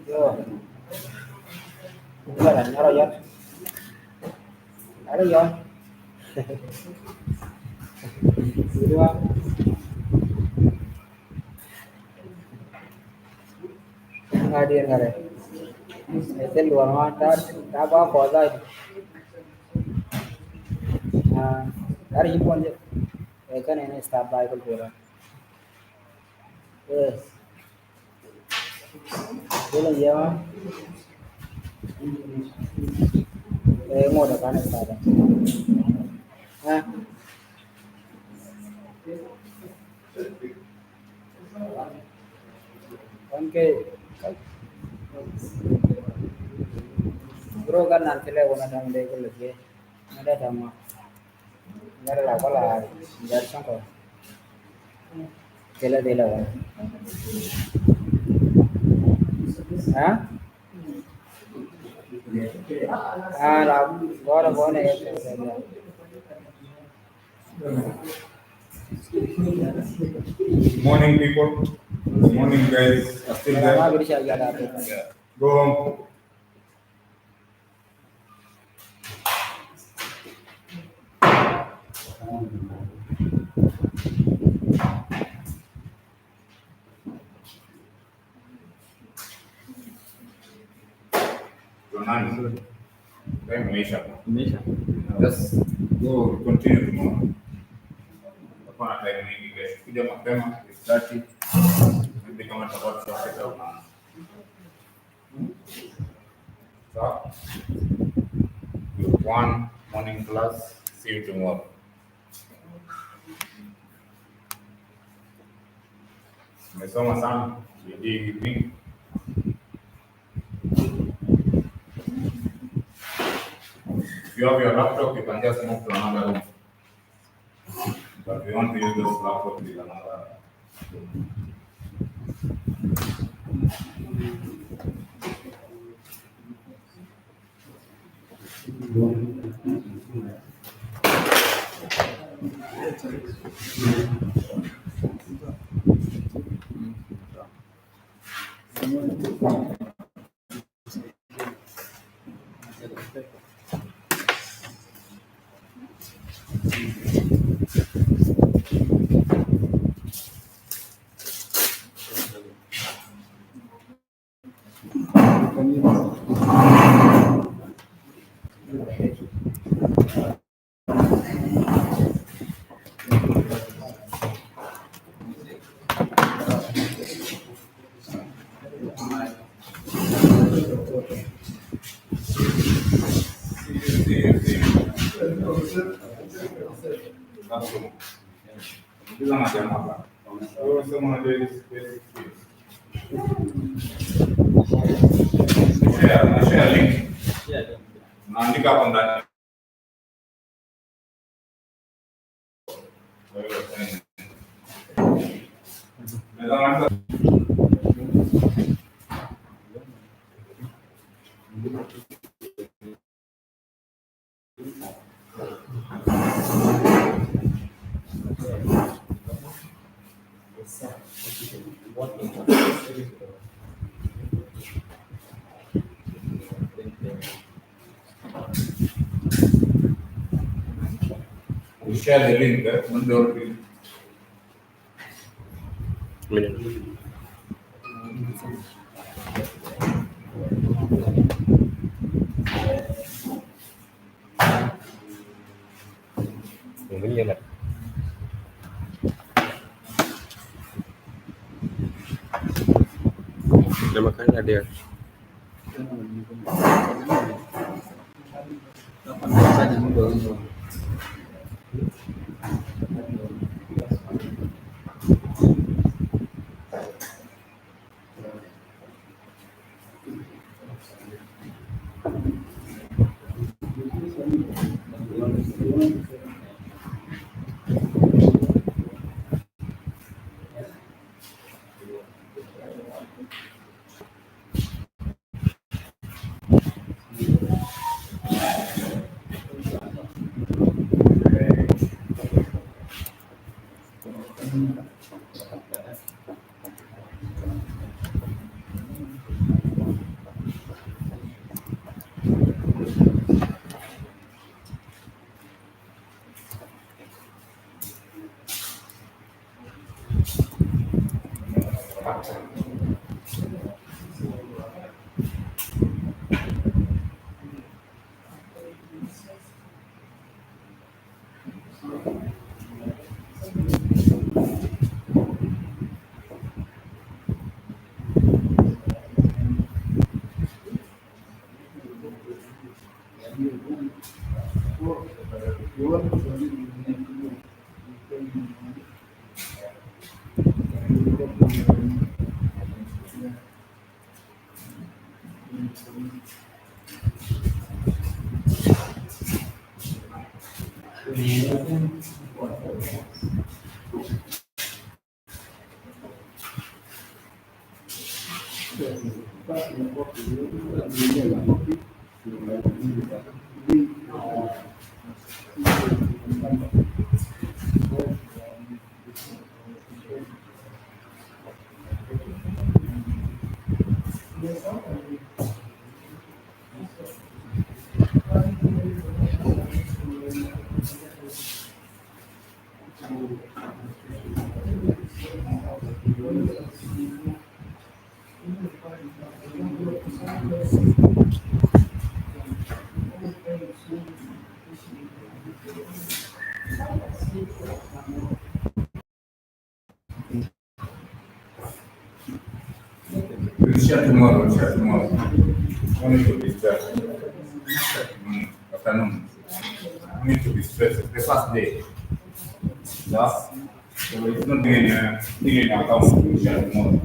Yo, bukan, ada ya, ada ya, dua, nggak ada nggak ada. Itu luar mata, apa pause itu. Ada ibu aja, kan ini start Bible pura. Yes, boleh ya, mau ada kan start. Hah? Oke, bro kan nanti lah guna sama dia kalau lagi, ada sama, ada lah kalau jadi sangko, cila dia lah, hah? Lah, gua boleh ya, Morning, people. Good morning, guys. Still there? Lama bisa jaga tu. Go home. Jonan, Maisha. Just go continue tomorrow. Hakuna time nyingi guys. Kuja mapema 6:30. Ndio kama tutakuwa tutafika huko. So, group 1 morning class. See you tomorrow. Mmesoma sana. Bidii hivi. If you have your laptop, you can just move to another room. But we want to use this laptop with another. Bila majamaa. Wewe unasema unajua hizi basic skills. Share link. Naandika hapo ndani. We share the link. Nama kan ada. We'll share tomorrow. I need to be stressed. Afternoon. I need to be stressed. The first day. Yeah. So it's not doing an account. We'll share tomorrow.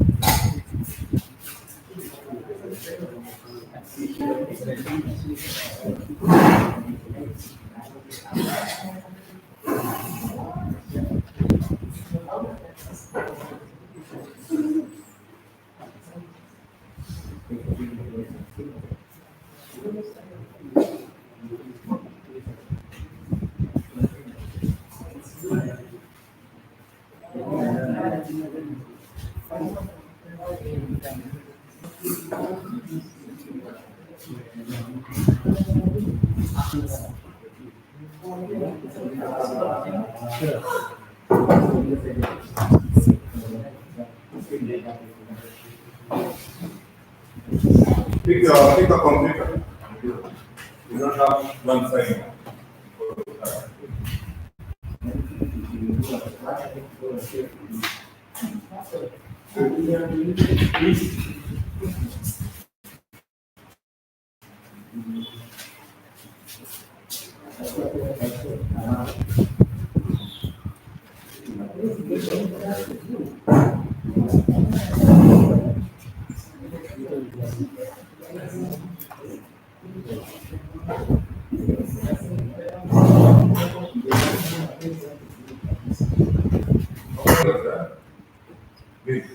Pick a computer. You don't have one thing. What was that? This.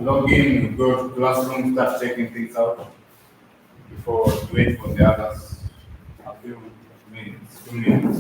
Log in, go to classroom, start checking things out before wait for the others. A few minutes, 2 minutes.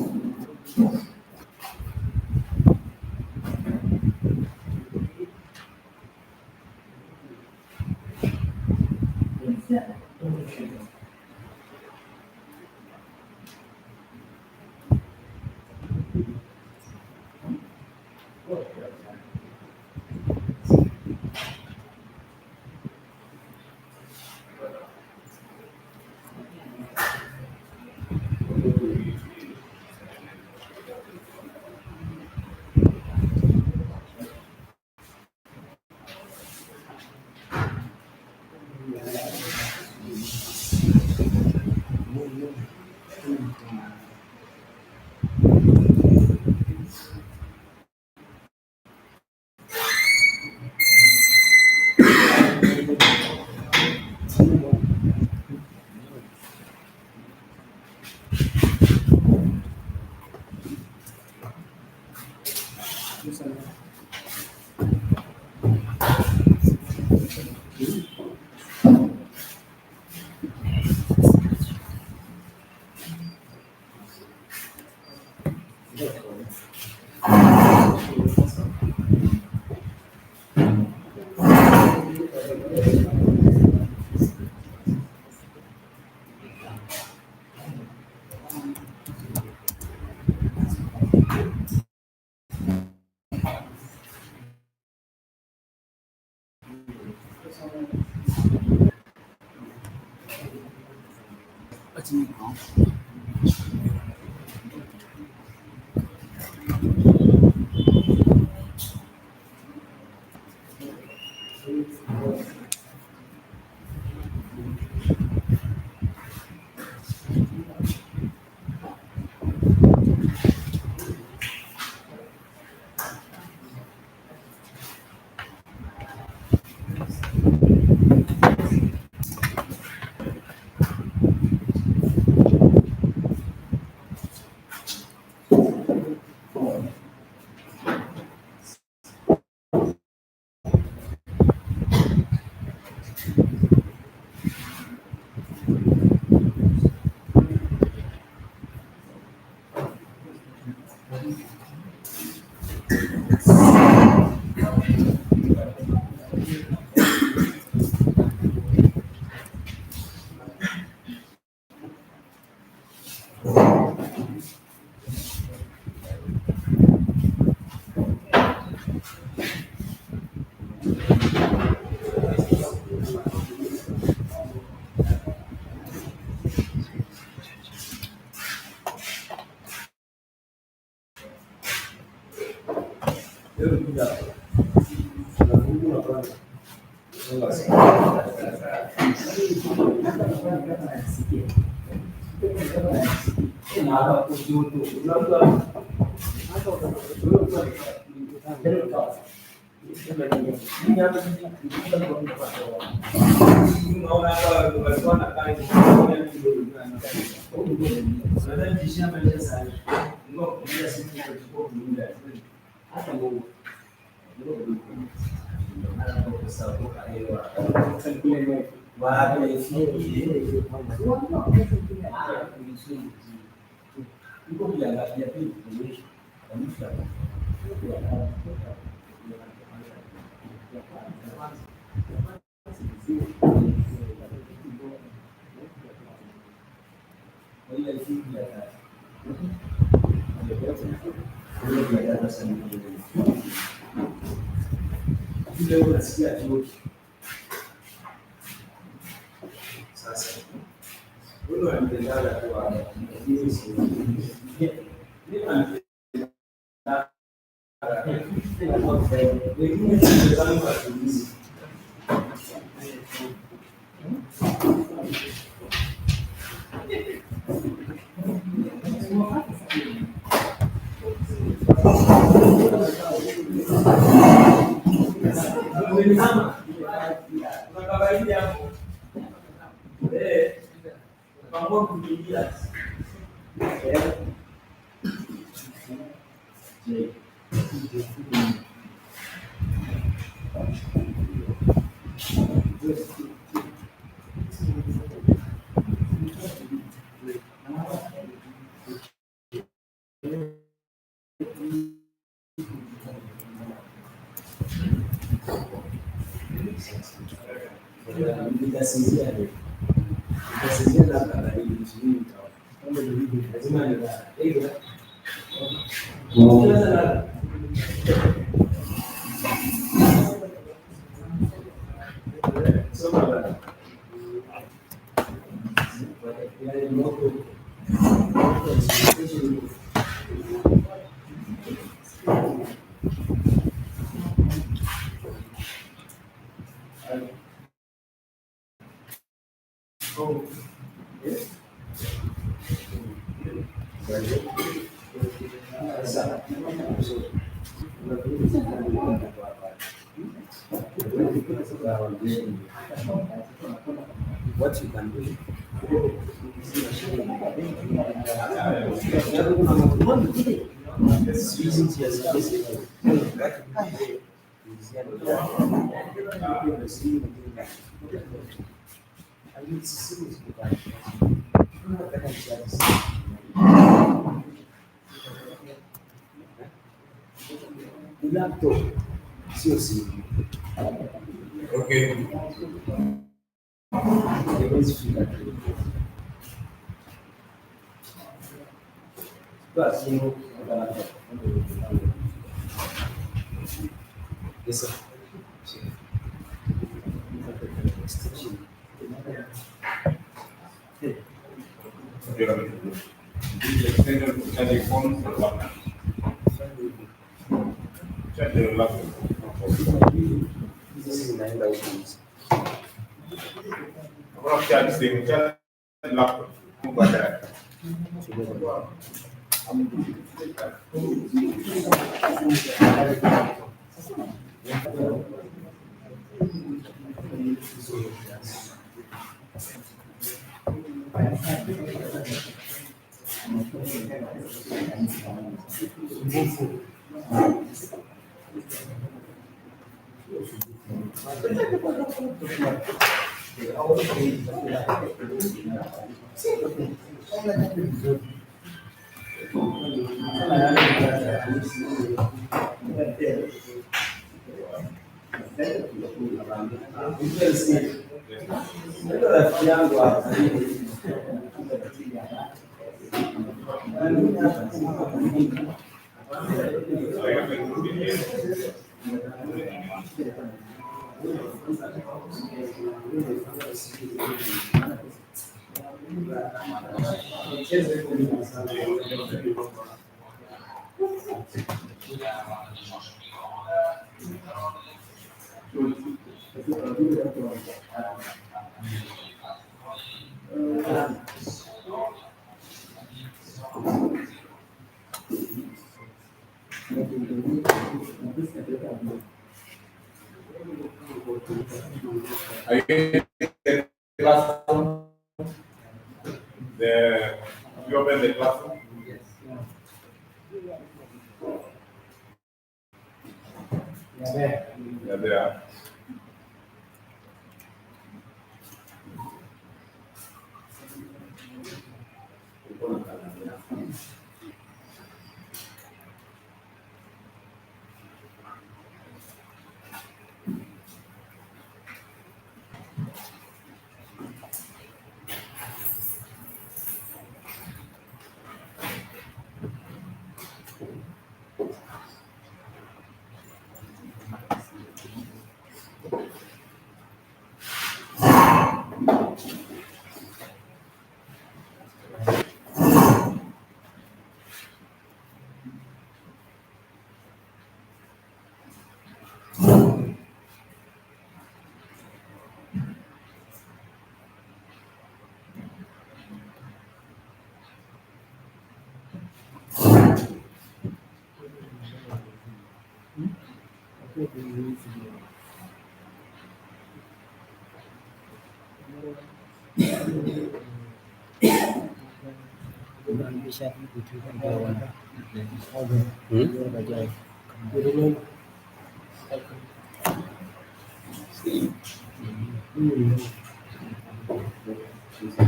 What you can do. Laptop, sio simu. Okay. Yes, sir. Extended to charge your phone or what? Charge your laptop. This is 9,000. What charge thing? Charge laptop. Who got that? Are you in the classroom? You open the classroom? Yeah. Yeah, there.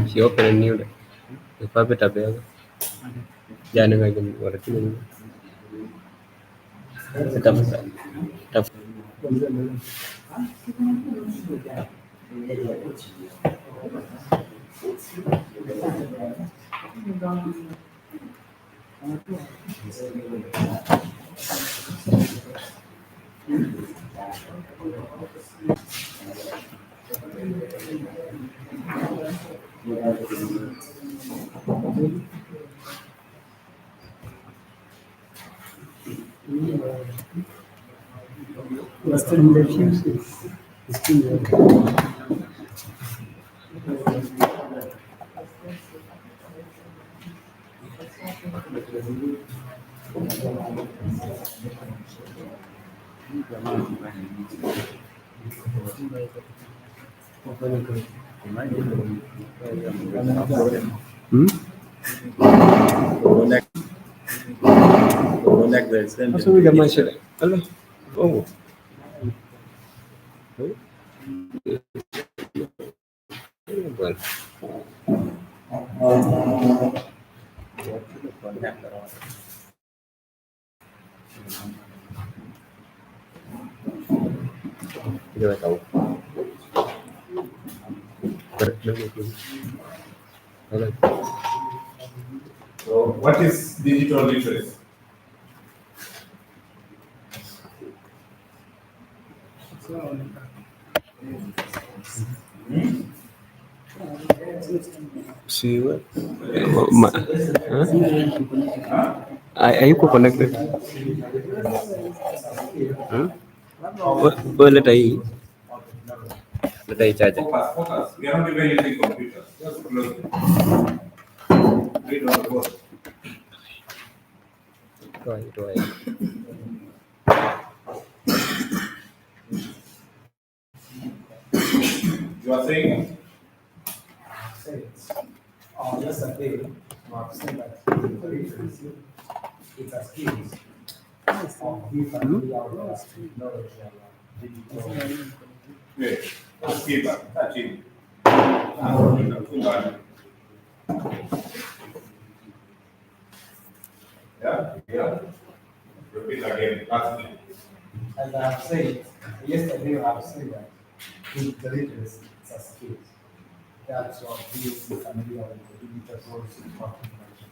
She opened a new day. The puppet available. Jangan lagi orang tu. Tough. Masa udah masuk? Alah. Oh. Well. Dia tak tahu. So, what is digital literacy? See what? Ayuko connected. Let I charge. Focus. We are not even using computers. Just close it. Read on the board. Right. You are saying? Just a day. It's a skills. Wait. Skip. Touch it. Yeah. Repeat again. Ask me. As I have said, yesterday I have said that the literacy is a skill. That's what we is familiar with the digital tools and information.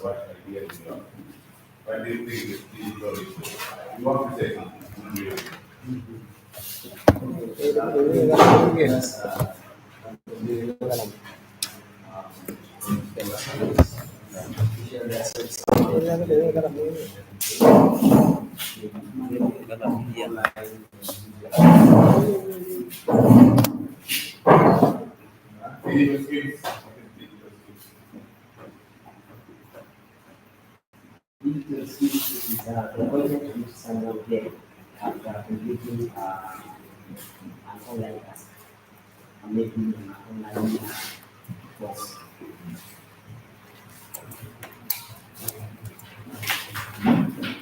What do you think? What do you think is digital literacy? You want to say something? Digital skills. Digital skills is the ability to use someone there after completing an online task and making an online course.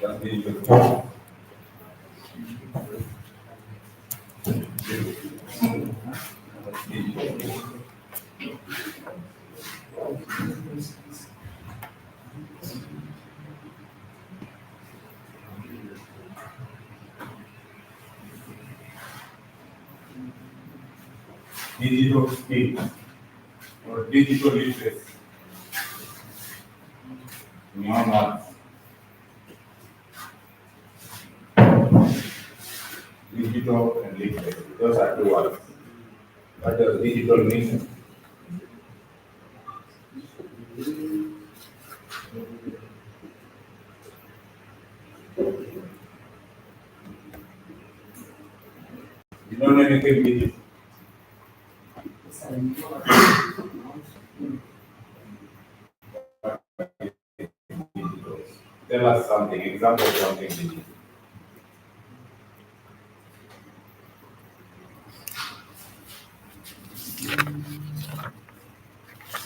That's digital skills. Digital skills or digital literacy. In your words. Digital and literacy. Those are two words. What does digital mean? You don't know anything digital. Tell us something, example of something digital.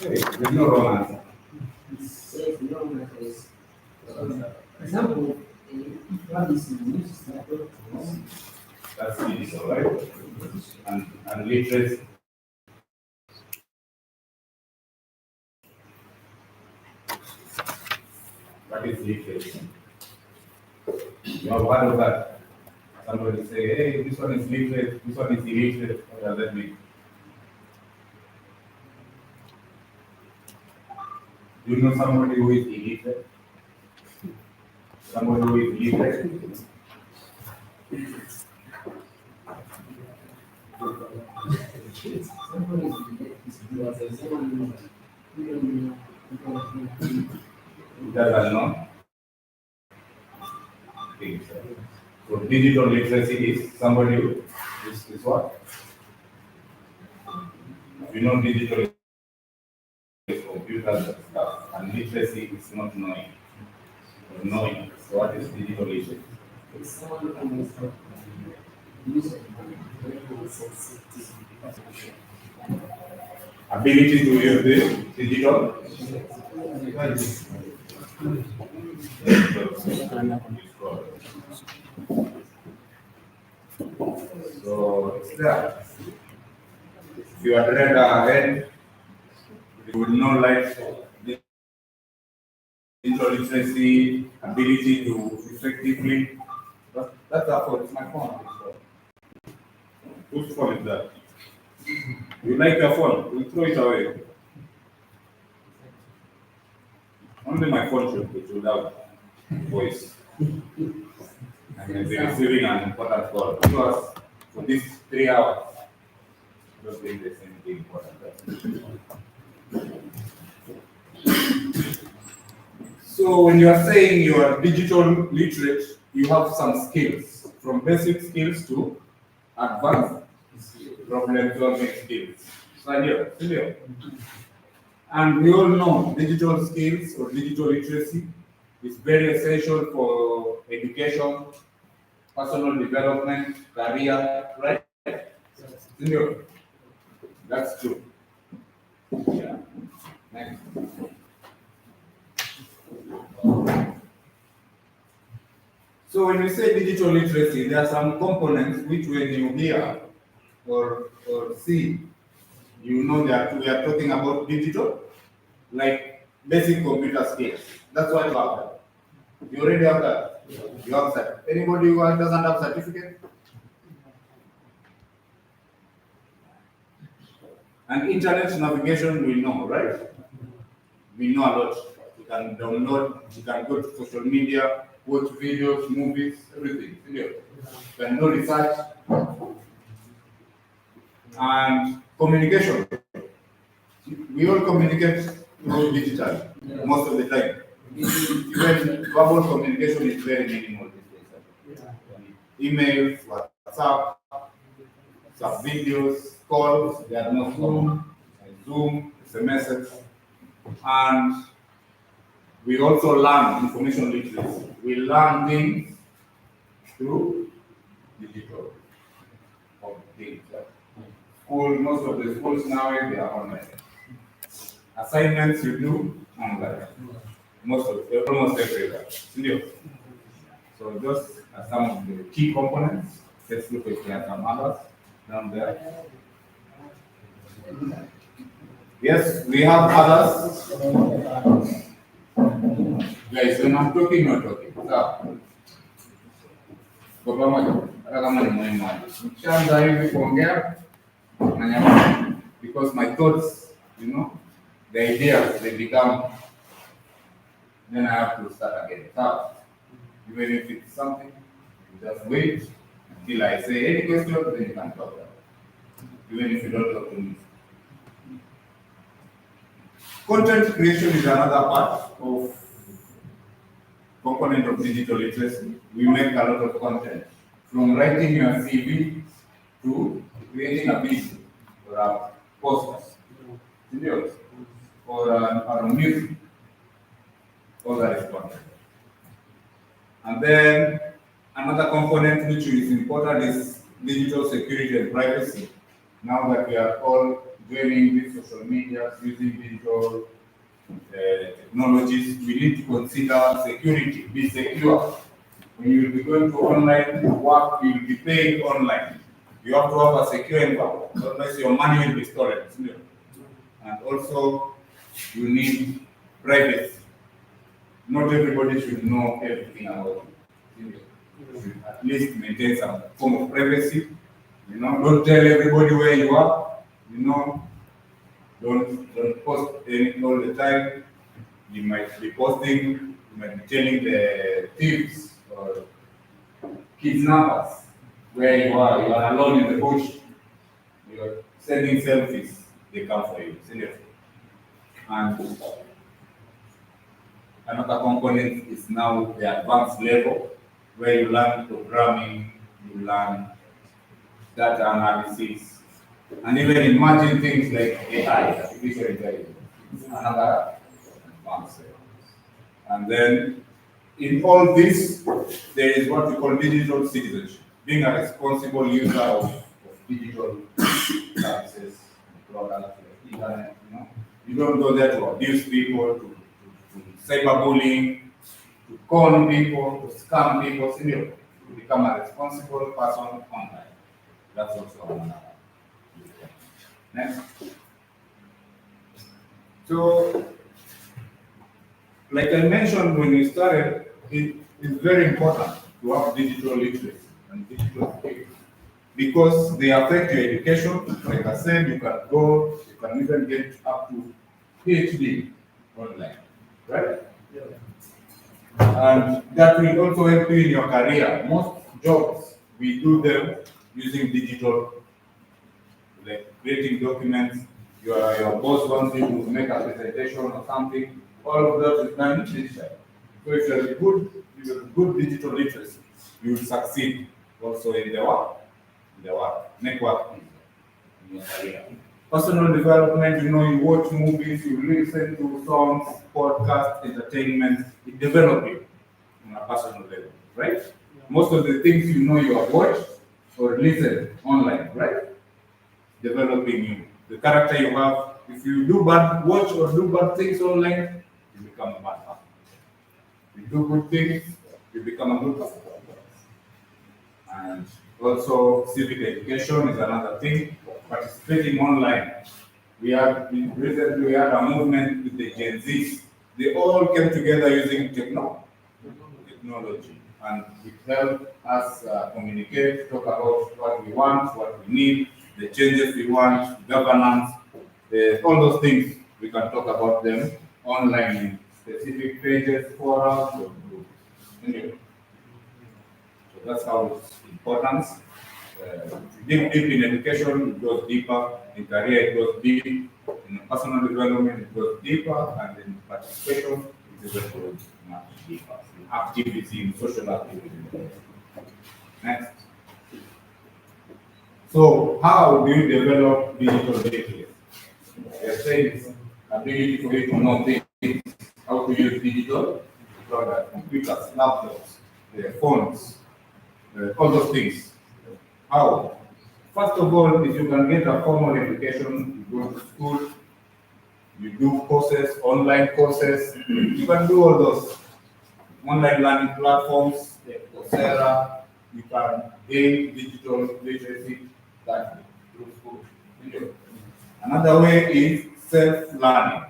There's no wrong answer. Yes, no matters. For example, if you have this news network, That's digital, right? And literacy. What is literacy? You have heard of that? Somebody say, hey, this one is literate, this one is illiterate. What does that mean? Do you know somebody who is illiterate? Somebody who is literate? Who doesn't know? Okay, so digital literacy is somebody who is what? You know digital is computers and stuff, and literacy is not knowing. Or knowing. So what is digital literacy? it's someone who can use it. Ability to use the digital. So it's there. If you had read ahead, you would know like digital literacy, ability to effectively. That's our phone. It's my phone. Whose phone is that? You like your phone? We throw it away. Only my phone should have voice. And then be receiving an important call. Because for these 3 hours, just doing the same thing important. So when you are saying you are digital literate, you have some skills, from basic skills to advanced problem-solving skills. So here. And we all know digital skills or digital literacy is very essential for education, personal development, career, right? Senior. That's true. Yeah. Next. So when we say digital literacy, there are some components which when you hear or see, you know that we are talking about digital, like basic computer skills. That's what you have. You already have that. You have that. Anybody who doesn't have certificate? And internet navigation we know, right? We know a lot. You can download, you can go to social media, watch videos, movies, everything. You can do research. And communication. We all communicate through digital most of the time. Even verbal communication is very minimal these days. Emails, WhatsApp, some videos, calls, they are not common. Zoom, SMSs, and we also learn information literacy. We learn things through digital things. School, most of the schools now they are online. Assignments you do online. Almost everywhere. So those are some of the key components. Let's look at some others down there. Yes, we have others. Guys, when I'm talking, you're talking. So, kwa pamoja, hata kama ni muhimu. Nikishaanza hivi kuongea, nanyamaza. Because my thoughts, the ideas, they become, then I have to start again. So, even if it's something, you just wait until I say any question, then you can talk. Even if you don't talk to me. Content creation is another part of component of digital literacy. We make a lot of content, from writing your CV to creating a video or a poster, videos, or a music. All that is content. And then another component which is important is digital security and privacy. Now that we are all joining these social media, using digital technologies, we need to consider security, be secure. When you will be going to online work, you will be paying online. You have to have a secure environment, otherwise your money will be stolen. And also, you need privacy. Not everybody should know everything about you. You should at least maintain some form of privacy. Don't tell everybody where you are. Don't post anything all the time. You might be posting, you might be telling the thieves or kidnappers where you are. You are alone in the bush. You are sending selfies. They come for you. Seriously. And another component is now the advanced level, where you learn programming, you learn data analysis, and even imagine things like AI, artificial intelligence. It's another advanced level. And then in all this, there is what we call digital citizenship, being a responsible user of digital services, products, like internet. You don't go there to abuse people, to cyberbullying, to con people, to scam people. You become a responsible person online. That's also another. Next. So, like I mentioned when we started, it is very important to have digital literacy and digital skills because they affect your education. Like I said, you can even get up to PhD online, right? Yeah. And that will also help you in your career. Most jobs, we do them using digital, like creating documents. Your boss wants you to make a presentation or something. All of that is done digitally. So if you have good digital literacy, you will succeed also in the work, network in your career. Personal development, you watch movies, you listen to songs, podcasts, entertainment, it develops you on a personal level, right? Yeah. Most of the things you have watched or listened online, right? Developing you. The character you have, if you watch or do bad things online, you become a bad person. If you do good things, you become a good person. And also, civic education is another thing. Participating online. Recently we had a movement with the Gen Zs. They all came together using technology. And it helped us communicate, talk about what we want, what we need, the changes we want, governance, all those things. We can talk about them online in specific pages, forums, or groups. Anyway. So that's how it's important. deep in education, it goes deeper. In career, it goes deep. In personal development, it goes deeper. And in participation, it goes much deeper. In activity, in social activity. Next. So, how do you develop digital literacy? They say it's ability for you to know things, how to use digital products, computers, laptops, phones, all those things. How? First of all, if you can get a formal education, you go to school, you do courses, online courses, you can do all those online learning platforms, like Coursera, you can gain digital literacy that through school. Another way is self-learning.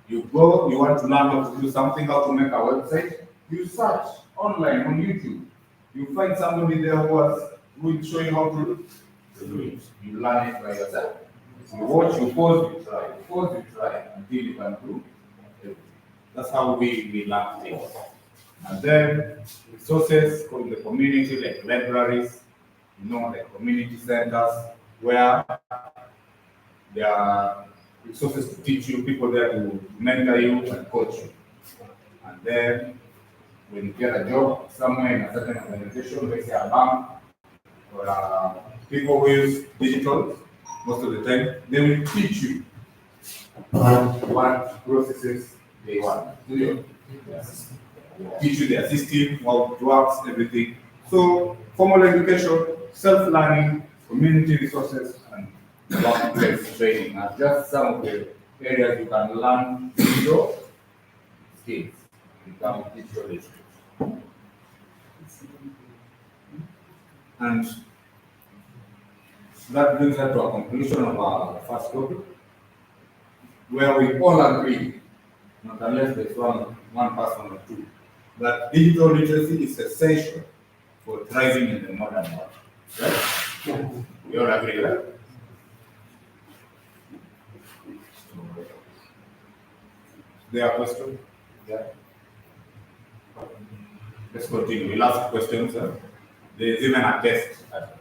You go, you want to learn how to do something, how to make a website, you search online on YouTube. You find somebody there who will show you how to do it. You learn it by yourself. You watch, you pause, you try until you can do it. That's how we learn things. And then resources from the community, like libraries, like community centers, where there are resources to teach you, people there to mentor you and coach you. And then when you get a job somewhere in a certain organization, let's say a bank or people who use digital most of the time, they will teach you what processes they want. Yes. Teach you their system, how it works, everything. So formal education, self-learning, community resources, and workplace training are just some of the areas you can learn digital skills, become digital literate. And that brings us to a conclusion of our first topic, where we all agree, not unless there's one person or two, that digital literacy is essential for thriving in the modern world. Right? We all agree, right? There are questions? Yeah. Let's continue. We'll ask questions. There's even a test at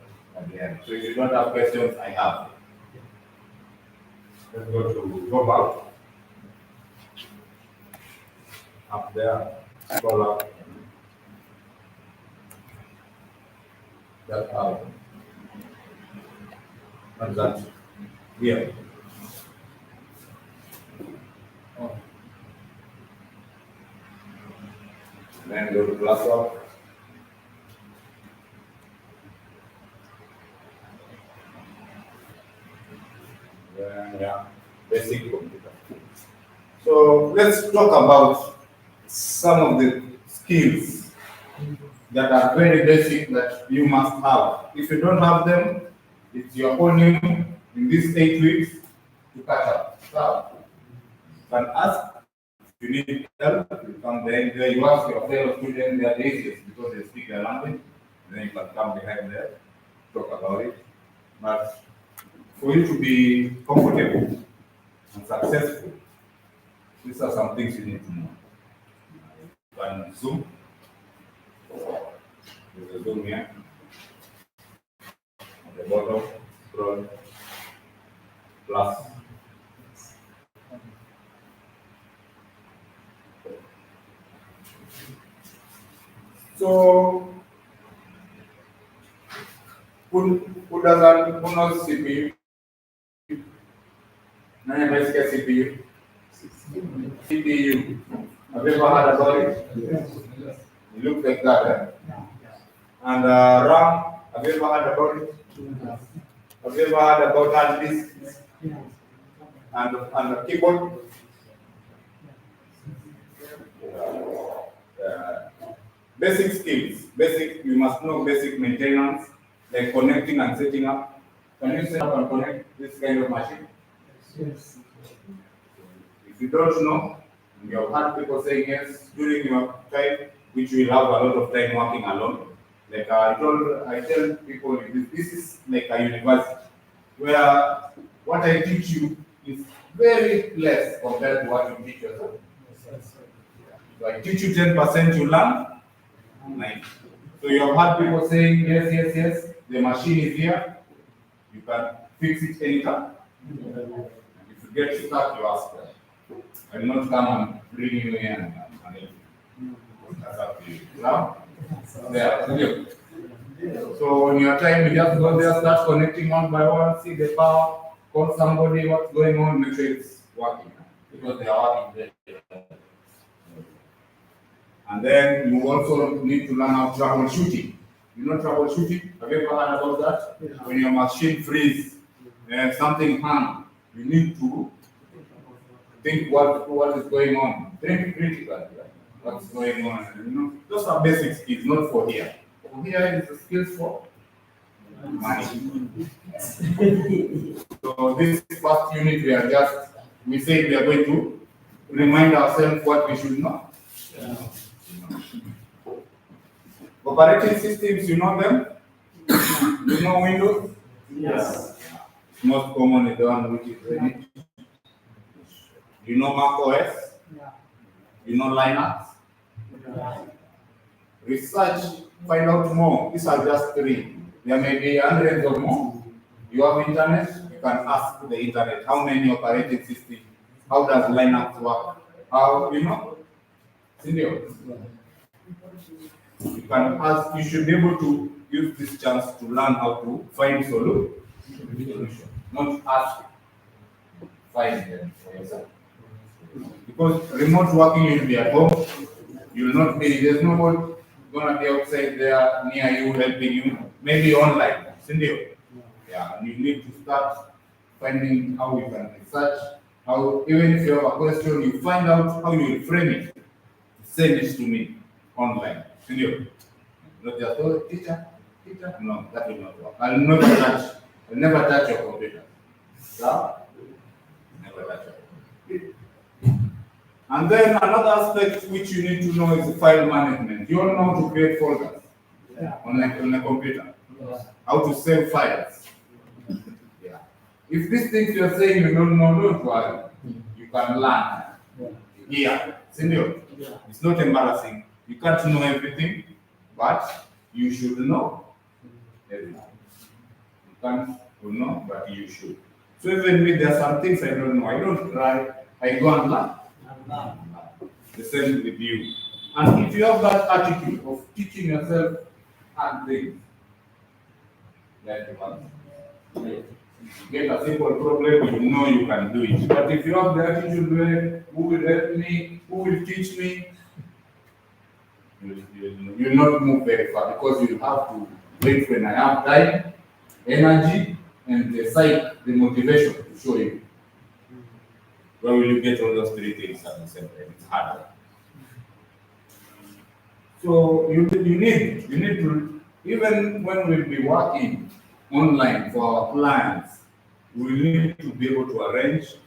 the end. So if you don't have questions, I have. Let's go back. Up there, scroll up. That out. What's that? Here. Oh. Then go to plus up. Then, yeah, basic computer. So let's talk about some of the skills that are very basic that you must have. If you don't have them, it's your own in these 8 weeks to catch up. So, you can ask if you need help. You come there, you ask your fellow students, they are the easiest because they speak their language. Then you can come behind there, talk about it. But for you to be comfortable and successful, these are some things you need to know. You can Zoom. There's a Zoom here. At the bottom, scroll, plus. So, who knows CPU? None of us get CPU. CPU. Have you ever heard about it? Yes. It looks like that. Eh? And RAM, have you ever heard about it? Have you ever heard about hard disk? And the keyboard? Basic skills. You must know basic maintenance, like connecting and setting up. Can you set up and connect this kind of machine? Yes. If you don't know, you have had people saying yes during your time, which you will have a lot of time working alone. Like I tell people, this is like a university where what I teach you is very less compared to what you teach yourself. So I teach you 10%, you learn 90. So you have had people saying yes, the machine is here, you can fix it anytime. If you get stuck, you ask them. I will not come and bring you in and help you. That's up to you. Now, there. So when you are trying, you just go there, start connecting one by one, see the power, call somebody, what's going on, make sure it's working. Because they are working there. And then you also need to learn how to troubleshooting. You know troubleshooting? Have you ever heard about that? Yeah. When your machine freezes and something hangs, you need to think what is going on. Think critically, right? What's going on. You know, those are basic skills, not for here. For here is the skills for money. So this first unit we say we are going to remind ourselves what we should know. Yeah. Operating systems, you know them? You know Windows? Yes. Most common is the one which is ready. You know Mac OS? Yeah. You know Linux? Yeah. Research, find out more. These are just 3. There may be hundreds or more. You have internet, you can ask the internet how many operating systems, how does Linux work? How, you know? Senior. You can ask, you should be able to use this chance to learn how to find solution. Not ask, find them for yourself. Because remote working, you'll be at home, you'll not be, there's no one gonna be outside there near you, helping you, maybe online, Cindy. Yeah, and you need to start finding how you can research, how, even if you have a question, you find out how you will frame it, send it to me online. Cindy. Not just, oh, teacher, no, that will not work. I'll never touch your computer. Yeah? Never touch it. And then another aspect which you need to know is file management. You all know how to create folders on a computer. Yeah. How to save files. Yeah. If these things you're saying you don't know, don't worry. You can learn. Yeah. Senior. Yeah. It's not embarrassing. You can't know everything, but you should know everything. You can't know, but you should. So even me, there are some things I don't know. I don't try. I go and learn. The same with you. And if you have that attitude of teaching yourself hard things, like you get a simple problem, you know you can do it. But if you have the attitude where who will help me, who will teach me, you'll not move very far because you have to wait when I have time, energy, and the motivation to show you. Where will you get all those 3 things at the same time? It's harder. So you need to, even when we'll be working online for our clients, we need to be able to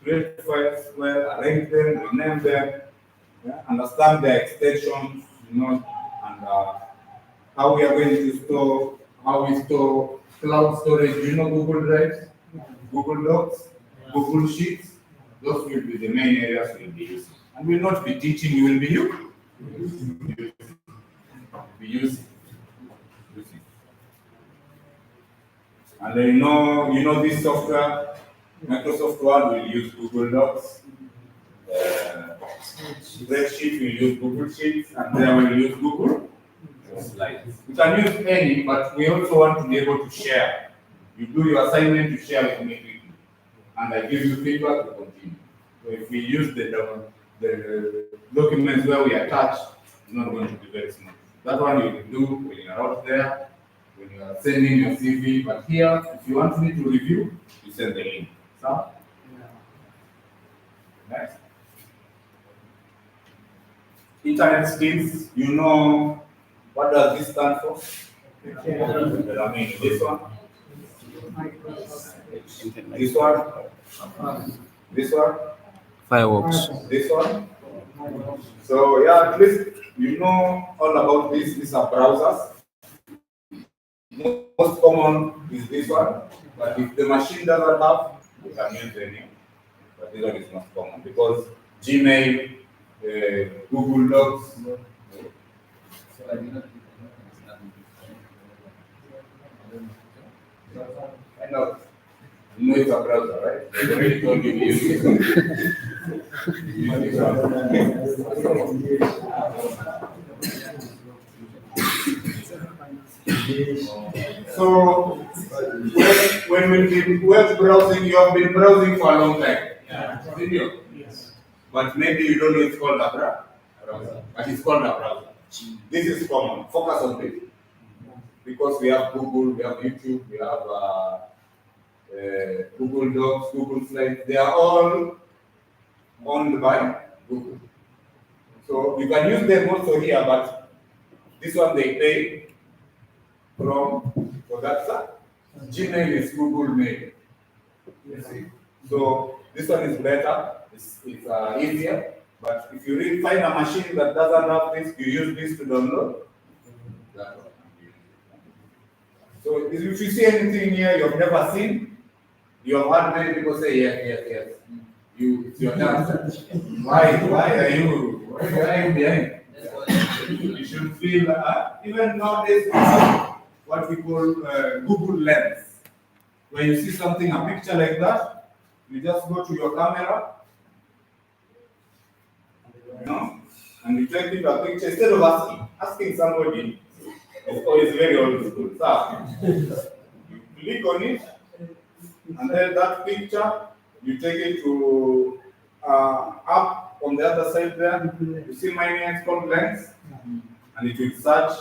create files well, arrange them, rename them, understand their extensions, you know, and how we are going to store, how we store cloud storage. You know Google Drive, Google Docs, Google Sheets. Those will be the main areas we'll be using. And we'll not be teaching, you will be using. And then you know this software, Microsoft Word will use Google Docs. Spreadsheet will use Google Sheets, and then we'll use Google Slides. We can use any, but we also want to be able to share. You do your assignment, you share with me quickly, and I give you feedback to continue. So if we use the documents where we attach, it's not going to be very smooth. That one you can do when you are out there, when you are sending your CV. But here, if you want me to review, you send the link. So, next. Internet skills, you know, what does this stand for? I mean, this one. This one. This one. Fireworks. This one. So yeah, at least you know all about this. These are browsers. Most common is this one, but if the machine doesn't have, you can use any. But this one is not common because Gmail, Google Docs. Find out. You know it's a browser, right? They already told you to use it. Use the browser. So, when we've been web browsing, you have been browsing for a long time. Didn't you? Yes. But maybe you don't know it's called a browser. But it's called a browser. This is common. Focus on this. Because we have Google, we have YouTube, we have Google Docs, Google Slides. They are all owned by Google. So you can use them also here, but this one they pay for that side. Gmail is Google Mail. You see? So this one is better, it's easier. But if you really find a machine that doesn't have this, you use this to download that one. So if you see anything here you have never seen, you have heard many people say yes. It's your turn. Why are you behind? You should feel even nowadays we have what we call Google Lens. When you see something, a picture like that, you just go to your camera, and you take it a picture instead of asking somebody. It's very old school. So, you click on it, and then that picture, you take it to up on the other side there. You see my name is called Lens, and it will search,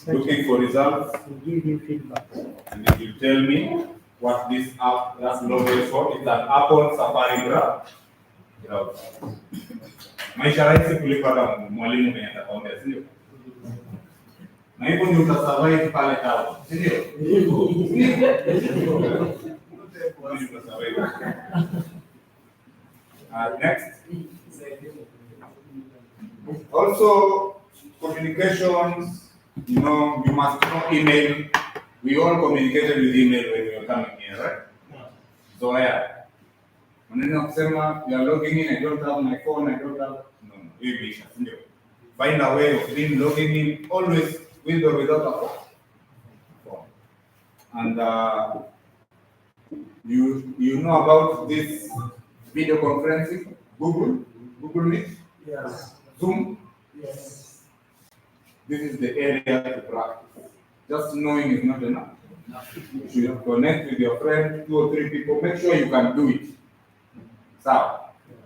looking for results, Give you feedback. and it will tell me what this app that's loaded for. It's an Apple Safari browser. Maisha rahisi kuliko hata mwalimu mwenye atakwambia, si ndio? Na hivyo ndio utasurvive pale town, si ndio? Next. Also, communications, you must know email. We all communicated with email when we were coming here, right? So, yeah. Maneno kusema you are logging in, I don't have my phone, I don't have. No. Find a way of being logging in, always with or without a phone. And you know about this video conferencing, Google Meet, Yes. Zoom. Yes. This is the area to practice. Just knowing is not enough. You should connect with your friend, 2 or 3 people. Make sure you can do it. So,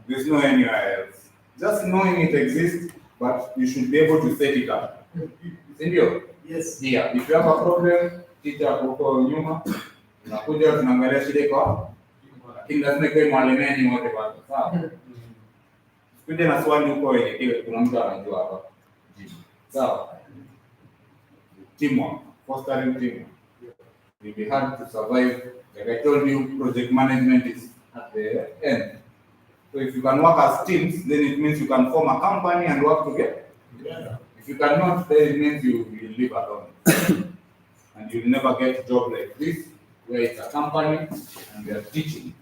there's no anywhere else. Just knowing it exists, but you should be able to set it up. Sindio? Yes. Yeah. If you have a problem, teacher huko nyuma, unakuja tunaangalia shida iko wapi. Lakini lazima ikae mwalimu wote kwanza. Sawa? Kuja na swali huko wenye kile kuna mtu anajua hapa. Sawa? Teamwork, fostering teamwork. It will be hard to survive. Like I told you, project management is at the end. So if you can work as teams, then it means you can form a company and work together. Yeah. If you cannot, then it means you will live alone. And you'll never get a job like this, where it's a company and they are teaching.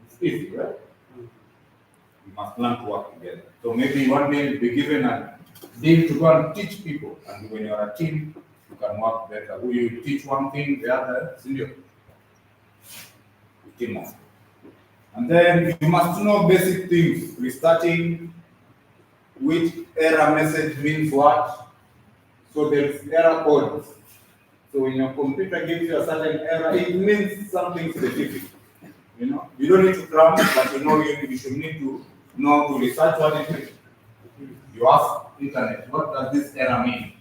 It's easy, right? You must learn to work together. So maybe one day you'll be given a deal to go and teach people. And when you're a team, you can work better. Who you teach one thing, the other, senior. Teamwork. And then you must know basic things, restarting, which error message means what. So there's error codes. So when your computer gives you a certain error, it means something specific. You don't need to cram, but you should need to know to research what it means. You ask internet, what does this error mean?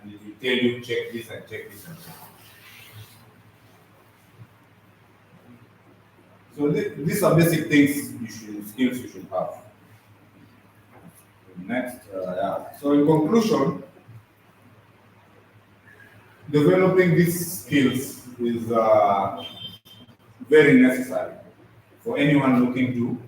And it will tell you, check this and check this and check. So these are basic things skills you should have. Next, So in conclusion, developing these skills is very necessary for anyone looking to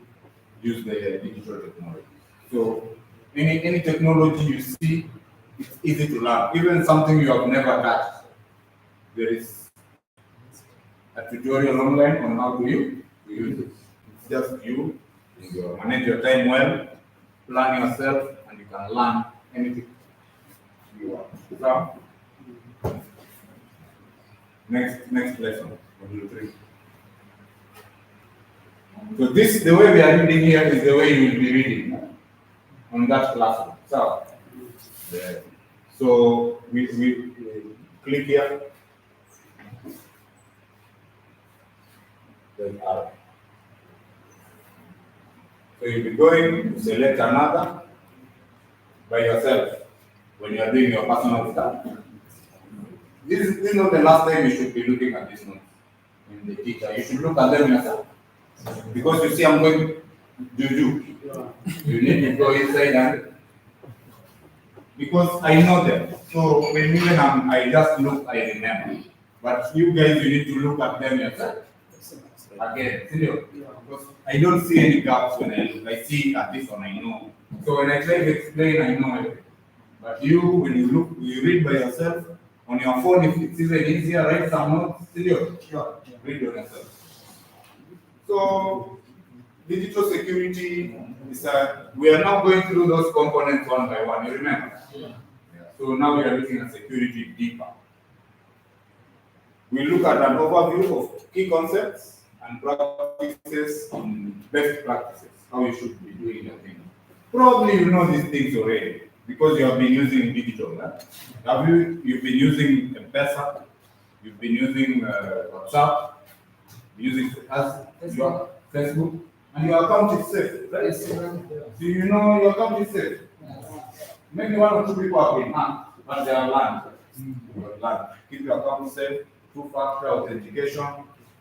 use the digital technology. So any technology you see, it's easy to learn. Even something you have never touched, there is a tutorial online on how to use it. It's just you manage your time well, plan yourself, and you can learn anything you want. So, Next lesson, module 3. So this, the way we are reading here is the way you will be reading on that classroom. So we click here. Then arrow. So you'll be going to select another by yourself when you are doing your personal stuff. This is not the last time you should be looking at this note in the teacher. You should look at them yourself. Because you see, I'm going to do. You need to go inside and because I know them. So when even I just look, I remember. But you guys, you need to look at them yourself. Again, because I don't see any gaps when I look. I see at this one, I know. So when I try to explain, I know everything. But you, when you look, you read by yourself. On your phone, if it's even easier, write some notes. Read on yourself. So digital security is we are now going through those components one by one. You remember? Yeah. So now we are looking at security deeper. We look at an overview of key concepts and practices and best practices, how you should be doing your thing. Probably you know these things already because you have been using digital. You've been using M-Pesa, you've been using WhatsApp, using your Facebook, and your account is safe. Right? Do you know your account is safe? Maybe one or two people have been hacked, but they are learned. Keep your account safe, two-factor authentication.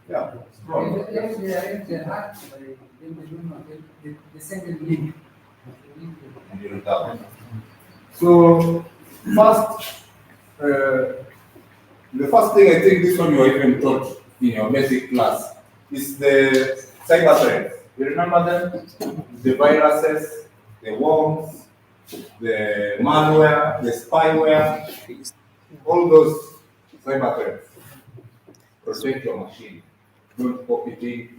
Yeah, it's wrong. They send a link. And you recover. So, first, the first thing I think this one you are even taught in your basic class is the cyber threats. You remember them? The viruses, the worms, the malware, the spyware, all those cyber threats. Protect your machine. Don't copy things.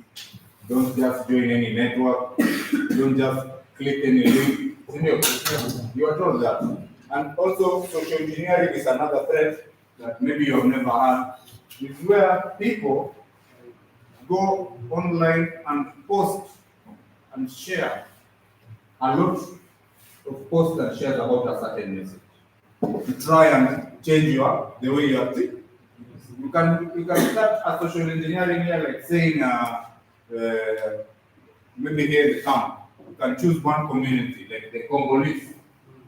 Don't just join any network. Don't just click any link. You are told that. And also, social engineering is another threat that maybe you have never had. It's where people go online and post and share a lot of posts and shares about a certain message to try and change the way you are thinking. You can start a social engineering here, like saying maybe here in the camp, you can choose one community, like the Congolese,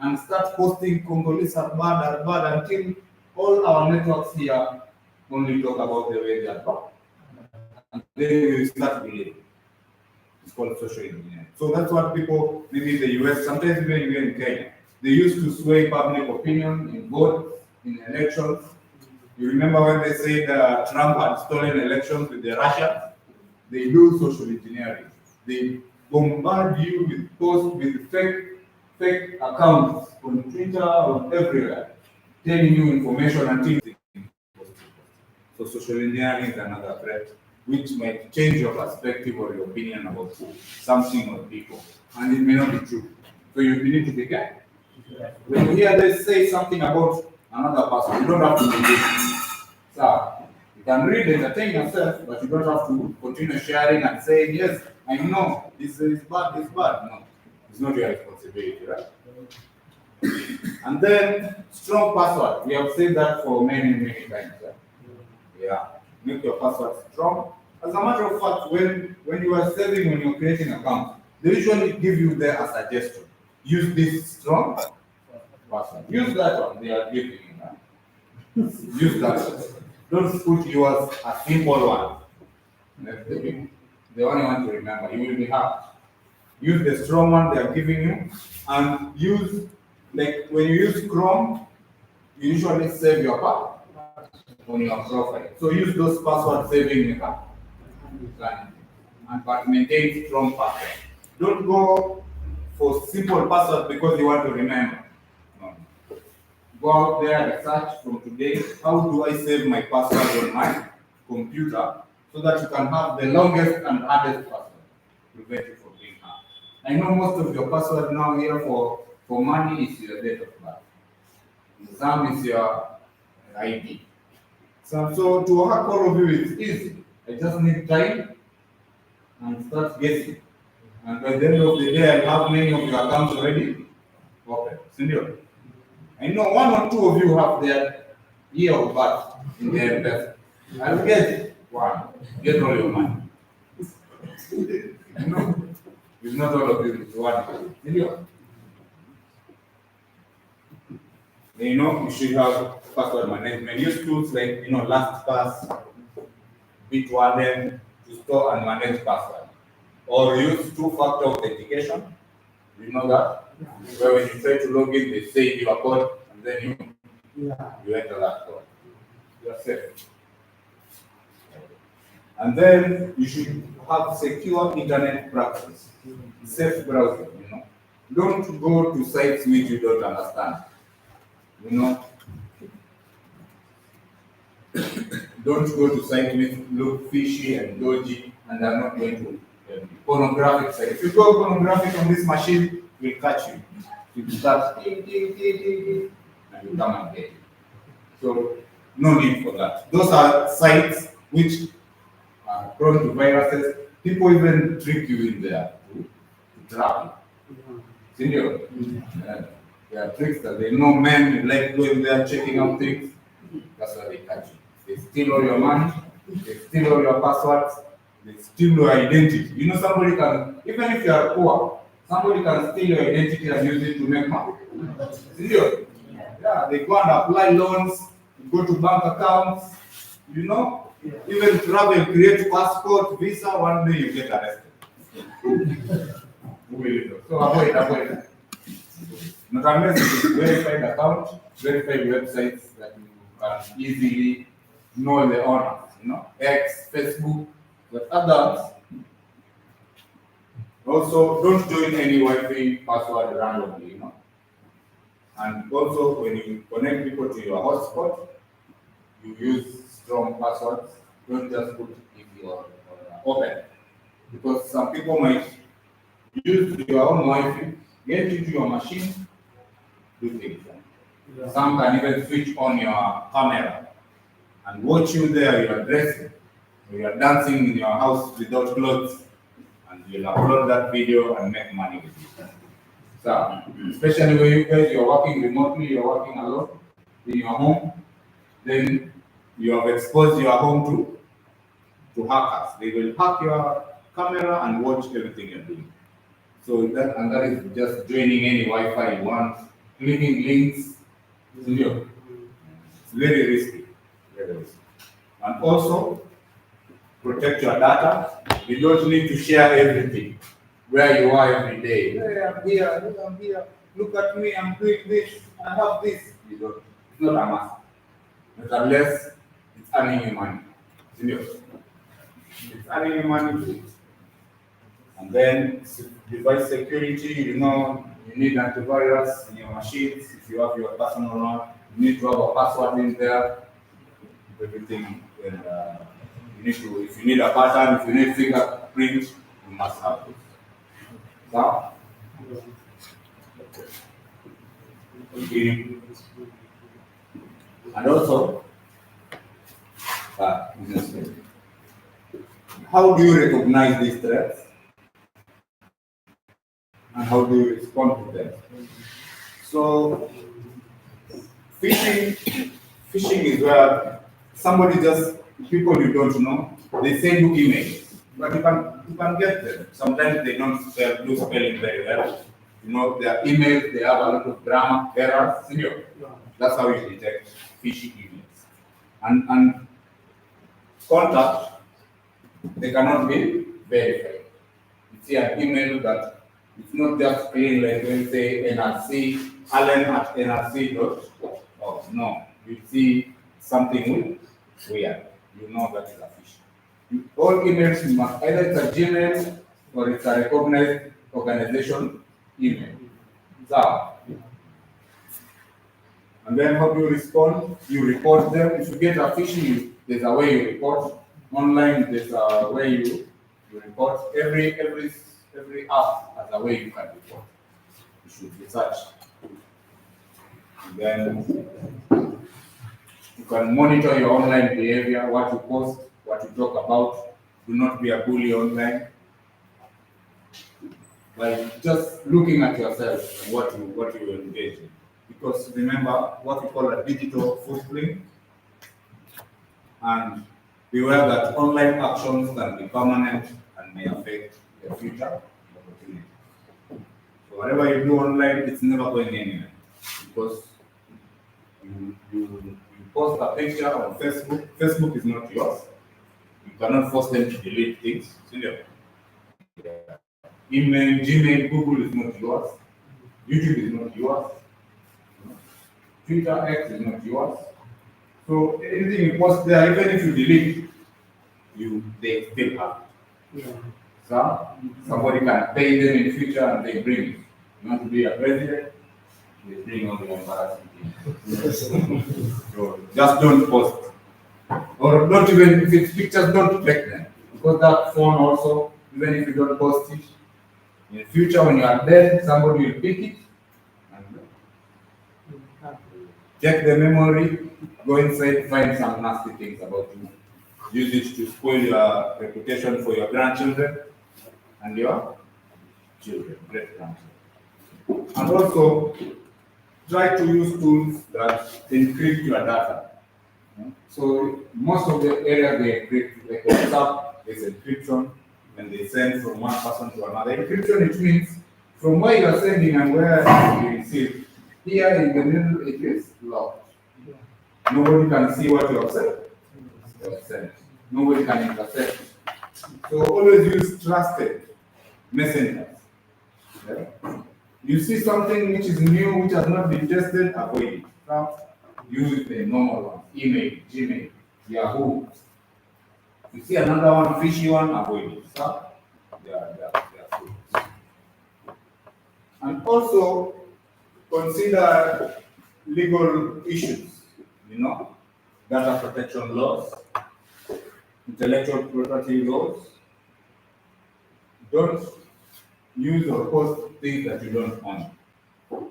and start posting Congolese are bad until all our networks here only talk about the way they are bad. And then you start believing. It's called social engineering. So that's what people, maybe in the US, sometimes even in Kenya, they used to sway public opinion in votes, in elections. You remember when they said Trump had stolen elections with the Russians? They do social engineering. They bombard you with posts with fake accounts on Twitter, on everywhere, telling you information until. So social engineering is another threat, which might change your perspective or your opinion about something or people, and it may not be true. So you need to be careful. When you hear they say something about another person, you don't have to believe it. So you can read, entertain yourself, but you don't have to continue sharing and saying, yes, I know this is bad, this is bad. No, it's not your responsibility, right? And then strong password. We have said that for many times. Right? Yeah, make your password strong. As a matter of fact, when you are saving, when you're creating an account, they usually give you there a suggestion. Use this strong password. Use that one they are giving you. Right? Use that one. Don't put yours a simple one. The one you want to remember. You will be happy. Use the strong one they are giving you, and use, like when you use Chrome, you usually save your password on your profile. So use those password saving but maintain strong password. Don't go for simple password because you want to remember. No. Go out there, research from today, how do I save my password on my computer so that you can have the longest and hardest password to prevent you from being hacked. I know most of your password now here for money is your date of birth. Some is your ID. So to hack all of you, it's easy. I just need time and start guessing. And by the end of the day, I'll have many of your accounts already open. Sindio? I know one or two of you have their year of birth in their investment. I'll get one. Get all your money. No, it's not all of you, it's one. Sindio? You know, you should have password management. Use tools like, LastPass, Bitwarden to store and manage password. Or use two-factor authentication. You know that? Where when you try to log in, they say your code, and then you enter that code. You are safe. And then you should have secure internet practice. Safe browsing, Don't go to sites which you don't understand. Don't go to sites which look fishy and dodgy and are not going to pornographic sites. If you go pornographic on this machine, we'll catch you. You start and you come and get it. So no need for that. Those are sites which are prone to viruses. People even trick you in there to trap you. Senior, there are tricks that they know men like going there checking out things. That's why they catch you. They steal all your money, they steal all your passwords, they steal your identity. Somebody can, even if you are poor, somebody can steal your identity and use it to make money. Senior, yeah, they go and apply loans, go to bank accounts, even travel, create passport, visa, one day you get arrested. So avoid. Not unless it is verified account, verified websites that you can easily know the owners, X, Facebook, but others. Also, don't join any Wi-Fi password randomly, And also, when you connect people to your hotspot, you use strong passwords. Don't just put if you are open, because some people might use your own Wi-Fi, get into your machine, do things. Yeah. Some can even switch on your camera and watch you there. You are dressing, you are dancing in your house without clothes, and you'll upload that video and make money with it. So, especially when you guys you're working remotely, you're working alone in your home, then you have exposed your home to hackers. They will hack your camera and watch everything you're doing. So that is just joining any Wi-Fi you want, clicking links. It's very risky. And also protect your data. You don't need to share everything. Where you are every day. Hey, I'm here. Look at me, I'm doing this, I have this. You don't. It's not a must. But unless it's earning you money. It's earning you money. And then device security, you need antivirus in your machines. If you have your personal one, you need to have a password in there. Everything. And, if you need a pattern, if you need fingerprint, you must have it. Now, and also, how do you recognize these threats? And how do you respond to them? So, phishing is where people you don't know, they send you emails. But you can get them. Sometimes they don't do spelling very well. Their emails, they have a lot of grammar errors. That's how you detect phishing emails. And contact, they cannot be verified. You see an email that it's not just plain like when you say NRC, allen@nrc.org. No, you see something weird. You know that is a phishing. All emails must either it's a Gmail or it's a recognized organization email. So, and then how do you respond? You report them. If you get a phishing, there's a way you report. Online, there's a way you report. Every app has a way you can report. You should research. And then You can monitor your online behavior, what you post, what you talk about. Do not be a bully online. By just looking at yourself and what you engage in. Because remember what we call a digital footprint, and beware that online actions can be permanent and may affect your future opportunity. So whatever you do online, it's never going anywhere. Because you post a picture on Facebook. Facebook is not yours. You cannot force them to delete things. Email, Gmail, Google is not yours. YouTube is not yours. Twitter X is not yours. So anything you post there, even if you delete, they still have. Yeah. So somebody can pay them in the future and they bring it. You want to be a president, they bring all the embarrassing things. So just don't post. Or don't even, if it's pictures, don't take them. Because that phone also, even if you don't post it, in the future when you are dead, somebody will pick it and check the memory, go inside, find some nasty things about you. Use it to spoil your reputation for your grandchildren and your children, great grandchildren. And also, try to use tools that encrypt your data. So most of the areas they encrypt, like WhatsApp, there's encryption, and they send from one person to another. Encryption, it means from where you are sending and where you receive. Here in the middle, it is locked. Nobody can see what you have sent. Nobody can intercept. So always use trusted messengers. Okay? You see something which is new, which has not been tested, avoid it. Now, use the normal one. Email, Gmail, Yahoo. You see another one, fishy one, avoid it. So, they are good. And also consider legal issues, data protection laws, intellectual property laws. Don't use or post things that you don't own.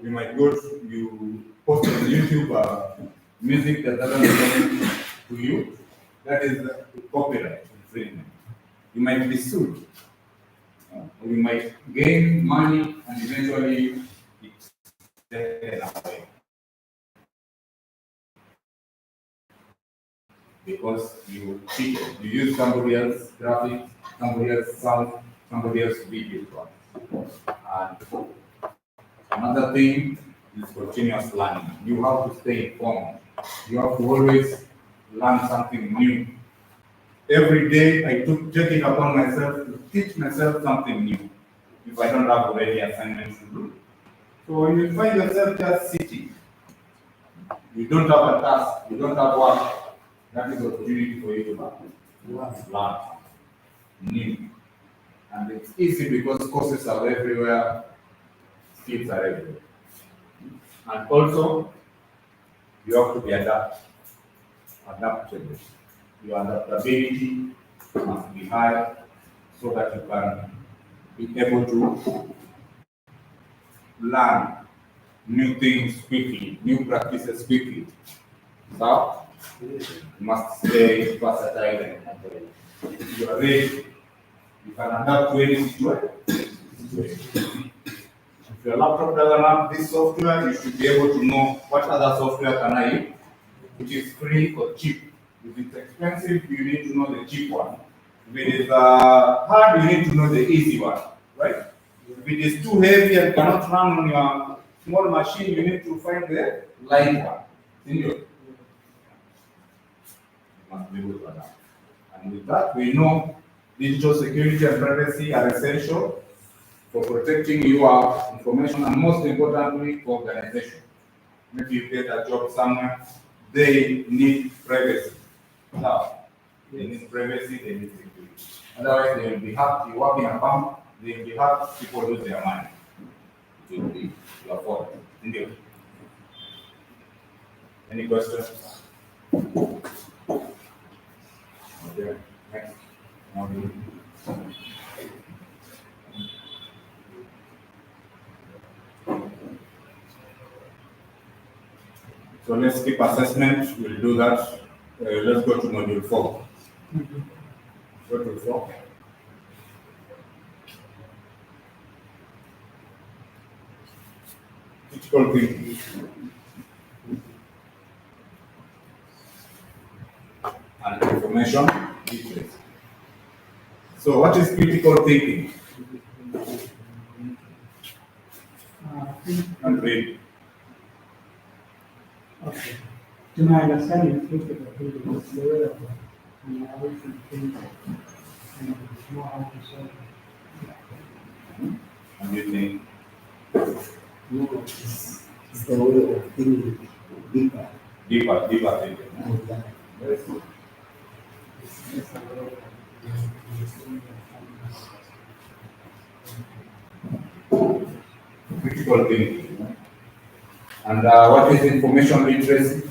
You might you post on YouTube music that doesn't belong to you. That is copyright infringement. You might be sued. Or you might gain money and eventually it's taken away. Because you cheated. You use somebody else's graphics, somebody else's sound, somebody else's video. And another thing is continuous learning. You have to stay informed. You have to always learn something new. Every day I take it upon myself to teach myself something new if I don't have already assignments to do. So you will find yourself just sitting. You don't have a task, you don't have work. That is an opportunity for you to learn new. And it's easy because courses are everywhere, skills are everywhere. And also, you have to be adaptable. Your adaptability must be high so that you can be able to learn new things quickly, new practices quickly. So, you must stay versatile and agile. If you are ready, you can adapt to any situation. If your laptop doesn't have this software, you should be able to know what other software can I use, which is free or cheap. If it's expensive, you need to know the cheap one. If it is hard, you need to know the easy one, right? If it is too heavy and cannot run on your small machine, you need to find the light one. You must be able to adapt. And with that, we know digital security and privacy are essential for protecting your information and most importantly for organization. Maybe you get a job somewhere, they need privacy. Now, they need privacy, they need security. Otherwise, they will be hacked. You work in a bank, they will be hacked, people lose their money. It will be your fault. Indeed. Any questions? Okay, next. So let's skip assessment. We'll do that. Let's go to module 4. Go to 4. Critical thinking. And information literacy. So what is critical thinking? And read. Okay. To my understanding, critical thinking is the way of analyzing things and know how to solve it. And you think No, it's the way of thinking deeper. deeper thinking. Yeah. Very good. It's the way of understanding Critical thinking. And what is information literacy?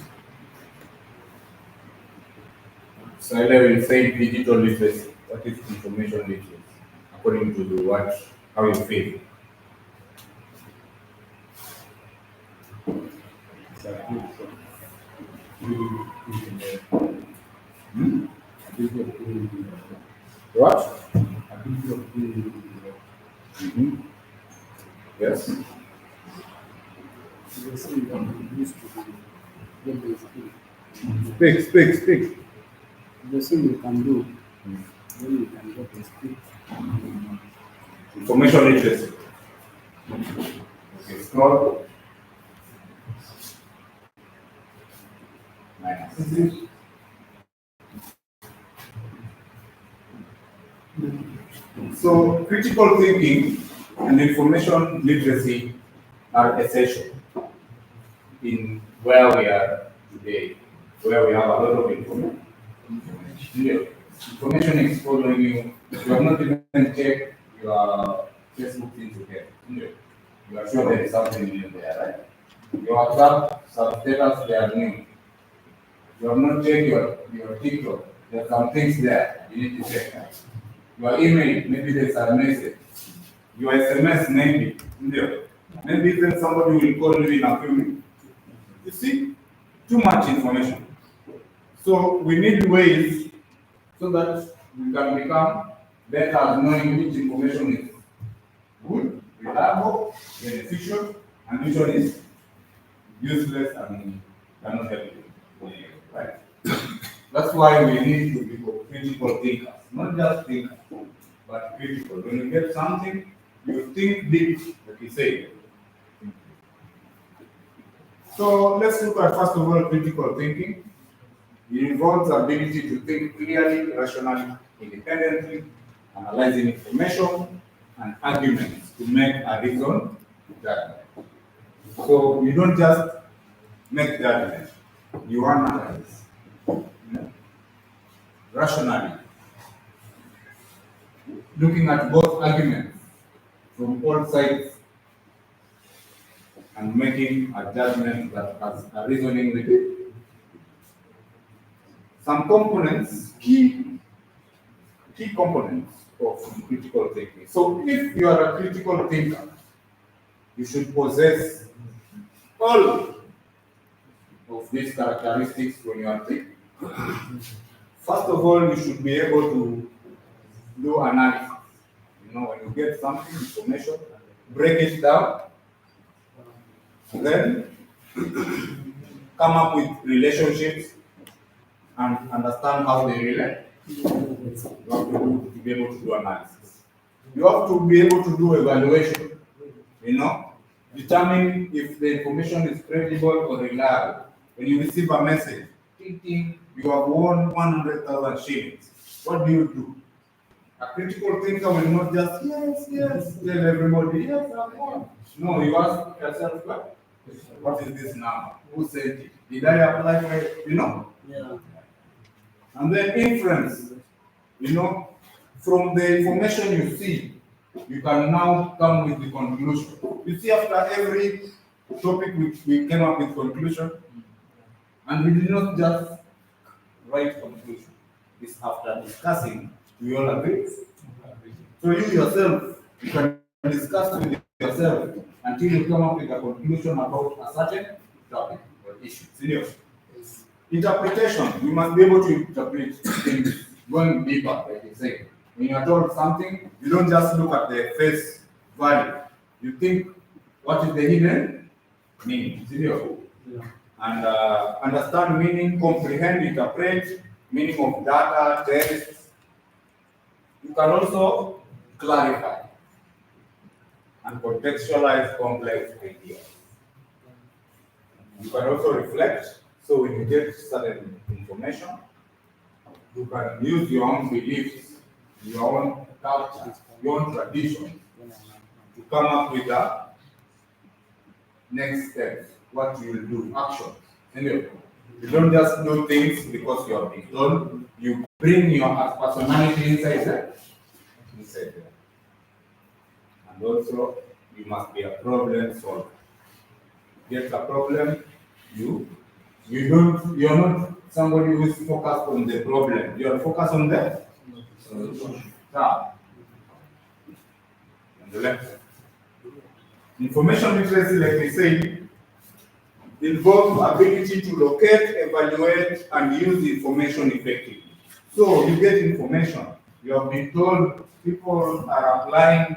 So I will say digital literacy. What is information literacy? According to the what, how you feel. Hmm? What? Mhm. Yes. Speak. The thing you can do, then you can get a speak. Information literacy. Okay, scroll. Minus. So critical thinking and information literacy are essential in where we are today, where we have a lot of information. Information is following you. You have not even checked your Facebook things again. You are sure there is something new there, right? Your WhatsApp, some status, they are new. You have not checked your TikTok. There are some things there you need to check. Right? Your email, maybe there's a message. Your SMS, maybe. Maybe even somebody will call you in a few minutes. You see, too much information. So we need ways so that we can become better at knowing which information is good, reliable, beneficial, and which one is useless and cannot help you. Right? That's why we need to be critical thinkers, not just thinkers, but critical. When you get something, you think deep, like you say. So let's look at first of all critical thinking. It involves the ability to think clearly, rationally, independently, analyzing information and arguments to make a reasoned judgment. So you don't just make judgment, you analyze rationally, looking at both arguments from all sides and making a judgment that has a reasoning with it. Some components, key components of critical thinking. So if you are a critical thinker, you should possess all of these characteristics when you are thinking. First of all, you should be able to do analysis. When you get something, information, break it down, then come up with relationships and understand how they relate. You have to be able to do analysis. You have to be able to do evaluation. Determine if the information is credible or reliable. When you receive a message, thinking you have won 100,000 shillings, what do? A critical thinker will not just yes, tell everybody yes, I've won. No, you ask yourself, what is this now? Who sent it? Did I apply for it? Yeah. And then inference, from the information you see, you can now come with the conclusion. You see, after every topic we came up with conclusion, and we did not just write conclusion. It's after discussing, we all agree. So you yourself, you can discuss with yourself until you come up with a conclusion about a certain topic or issues. Serious. Interpretation, you must be able to interpret things going deeper, like you say. When you are told something, you don't just look at the face value. You think, what is the hidden meaning? Serious. And understand meaning, comprehend, interpret, meaning of data, text. You can also clarify and contextualize complex ideas. You can also reflect. So when you get certain information, you can use your own beliefs, your own culture, your own traditions to come up with the next steps, what you will do, actions. Anyway, you don't just do things because you have been told. You bring your personality inside there. And also, you must be a problem solver. Get a problem, you're not somebody who is focused on the problem. You are focused on the solution. On the left. Information literacy, like we said, involves ability to locate, evaluate, and use information effectively. So you get information. You have been told people are applying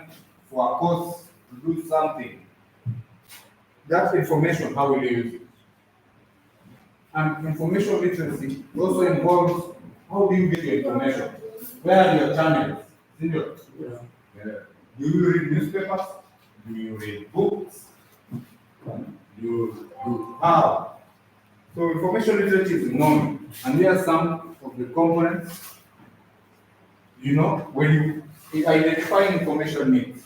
for a course to do something. That information, how will you use it? And information literacy also involves how do you get your information? Where are your channels? Do you read newspapers? Do you read books? How? So information literacy is known, and here are some of the components. You know, when you identify information needs,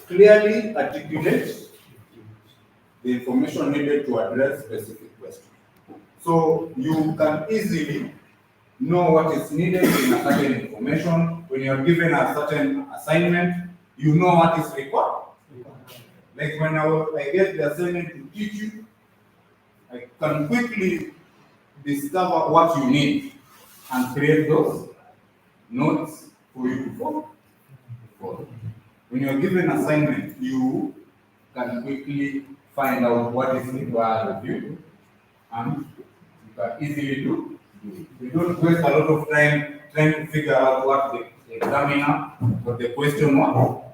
clearly articulate the information needed to address specific questions. So you can easily know what is needed in a certain information. When you are given a certain assignment, you know what is required. Like when I get the assignment to teach you, I can quickly discover what you need and create those notes for you to follow. When you are given an assignment, you can quickly find out what is required of you, and you can easily do it. You don't waste a lot of time trying to figure out what the examiner or the question wants.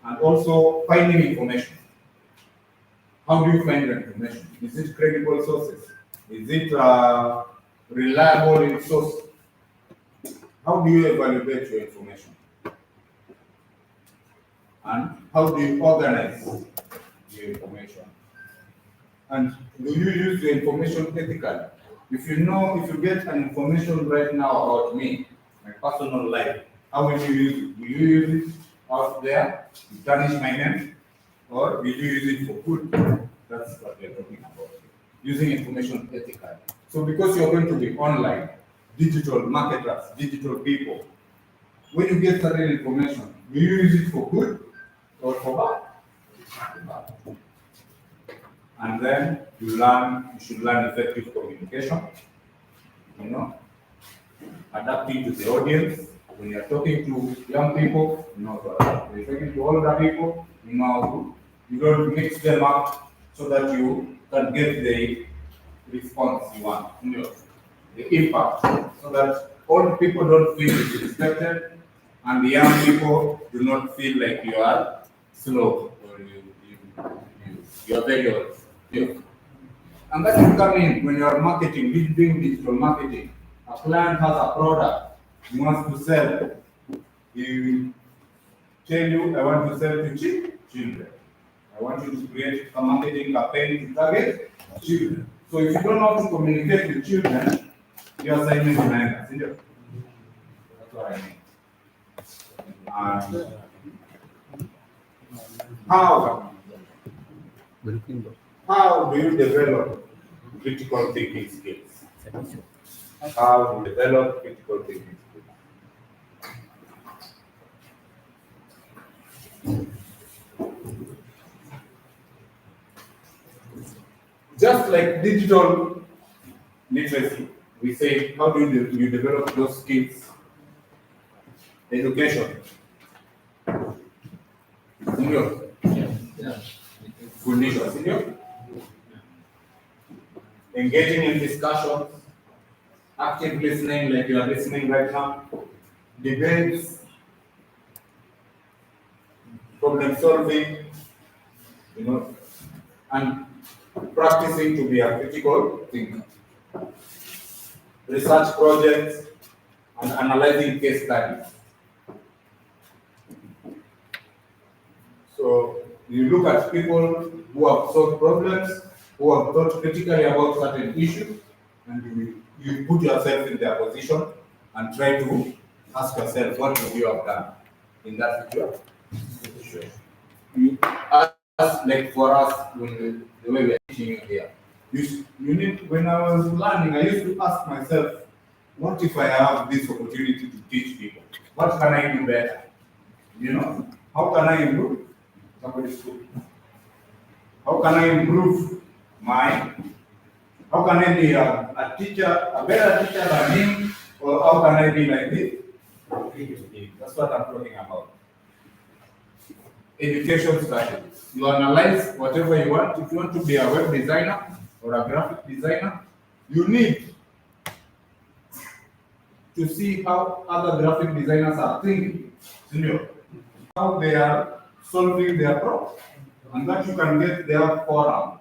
And also finding information. How do you find the information? Is it credible sources? Is it reliable source? How do you evaluate your information? And how do you organize your information? And do you use the information ethically? If you get an information right now about me, my personal life, how will you use it? Will you use it out there to tarnish my name? Or will you use it for good? That's what we're talking about. Using information ethically. So because you're going to be online, digital marketers, digital people, when you get certain information, will you use it for good or for bad? And then you should learn effective communication, adapting to the audience. When you're talking to young people, you know how to adapt. When you're talking to older people, you know how to, you don't mix them up so that you can get the response you want, the impact, so that old people don't feel disrespected and the young people do not feel like you are slow or you are very old. And that will come in when you are marketing, doing digital marketing. A client has a product he wants to sell. He will tell you, I want to sell to children. I want you to create a marketing campaign to target children. So if you don't know how to communicate with children, your assignment is not. That's what I mean. And how do you develop critical thinking skills? How to develop critical thinking skills? Just like digital literacy, we say, how do you develop those skills? Education. conditions, engaging in discussions, active listening like you are listening right now, debates, problem solving, and practicing to be a critical thinker. Research projects and analyzing case studies. So you look at people who have solved problems, who have thought critically about certain issues, and you put yourself in their position and try to ask yourself, what would you have done in that situation? You ask, like for us, when the way we are teaching you here, you need, when I was learning, I used to ask myself, what if I have this opportunity to teach people? What can I do better? How can I improve somebody's school? How can I improve how can I be a teacher, a better teacher than him, or how can I be like this? That's what I'm talking about. Education strategies. You analyze whatever you want. If you want to be a web designer or a graphic designer, you need to see how other graphic designers are thinking, how they are solving their problems, and that you can get their forum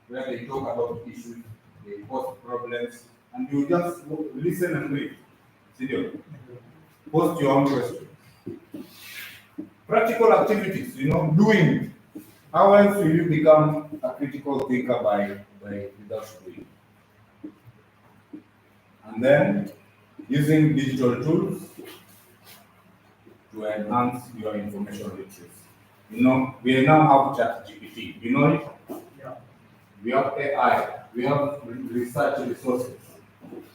where they talk about issues, they post problems, and you just listen and read. Post your own questions. Practical activities, doing. How else will you become a critical thinker by without doing? And then using digital tools to enhance your information literacy. We now have ChatGPT. You know it? Yeah. We have AI. We have research resources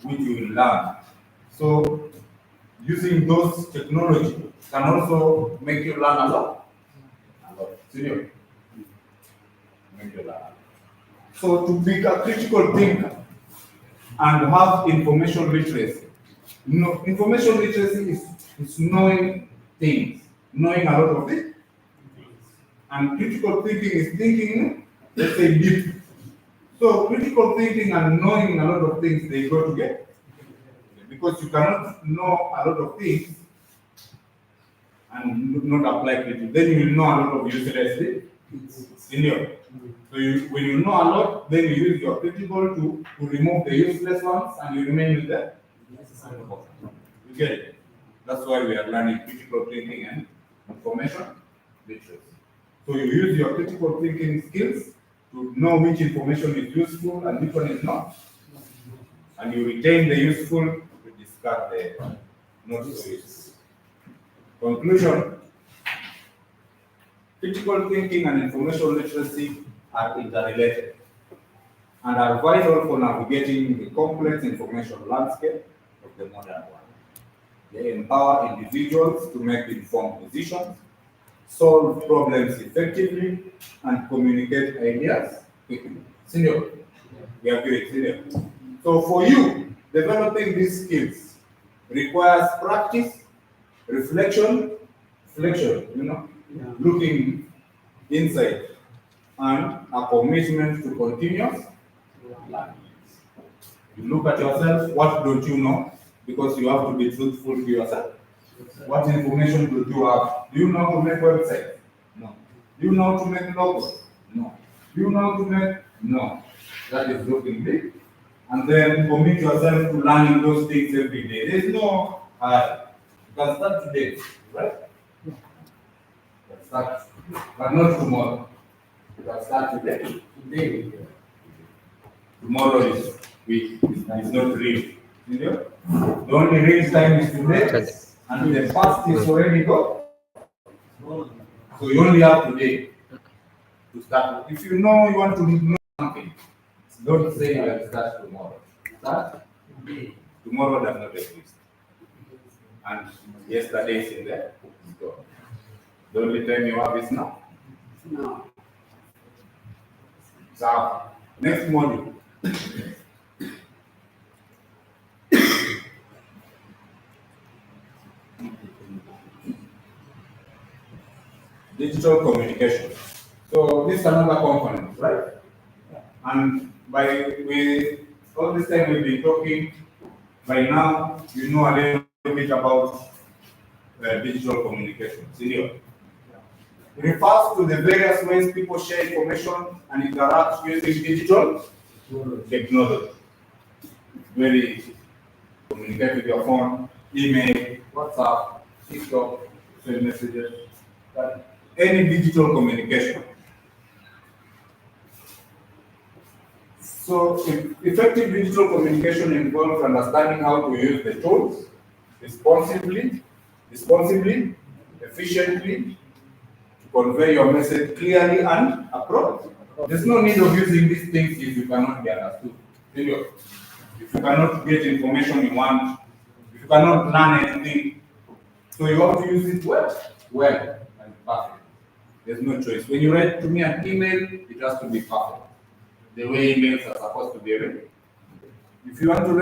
which you will learn. So using those technology can also make you learn a lot. Seriously. Make you learn. So to be a critical thinker and have information literacy. Information literacy is knowing things, knowing a lot of it. And critical thinking is thinking, let's say, deep. So critical thinking and knowing a lot of things, they go together. Because you cannot know a lot of things and not apply critical. Then you will know a lot of useless things. So when you know a lot, then you use your critical to remove the useless ones and you remain with the necessary ones. You get it? That's why we are learning critical thinking and information literacy. So you use your critical thinking skills to know which information is useful and which one is not. And you retain the useful to discard the not so useful. Conclusion. Critical thinking and information literacy are interrelated and are vital for navigating the complex information landscape of the modern world. They empower individuals to make informed decisions, solve problems effectively, and communicate ideas quickly. Senior, we agree, senior. So for you, developing these skills requires practice, reflection, looking inside, and a commitment to continuous learning. You look at yourself, what don't you know? Because you have to be truthful to yourself. What information do you have? Do you know how to make websites? No. Do you know how to make logos? No. Do you know how to make? No. That is looking big. And then commit yourself to learning those things every day. There's no hurry. You can start today, right? You can start, but not tomorrow. You can start today. Today. Tomorrow is week. It's not real. The only real time is today, and the past is already gone. So you only have today to start. If you know you want to know something, don't say you will start tomorrow. Start today. Tomorrow does not exist. And yesterday is in there. It's gone. The only time you have is now. No. So next module. Digital communication. So So this is another component, right? And with all this time we've been talking, by now you know a little bit about digital communication. It refers to the various ways people share information and interact using digital technology. Very easy. Communicate with your phone, email, WhatsApp, TikTok, send messages, any digital communication. So effective digital communication involves understanding how to use the tools responsibly, efficiently, to convey your message clearly and appropriately. There's no need of using these things if you cannot be understood. If you cannot get information you want, if you cannot learn anything, so you have to use it well and perfect. There's no choice. When you write to me an email, it has to be perfect. The way emails are supposed to be written. If you want to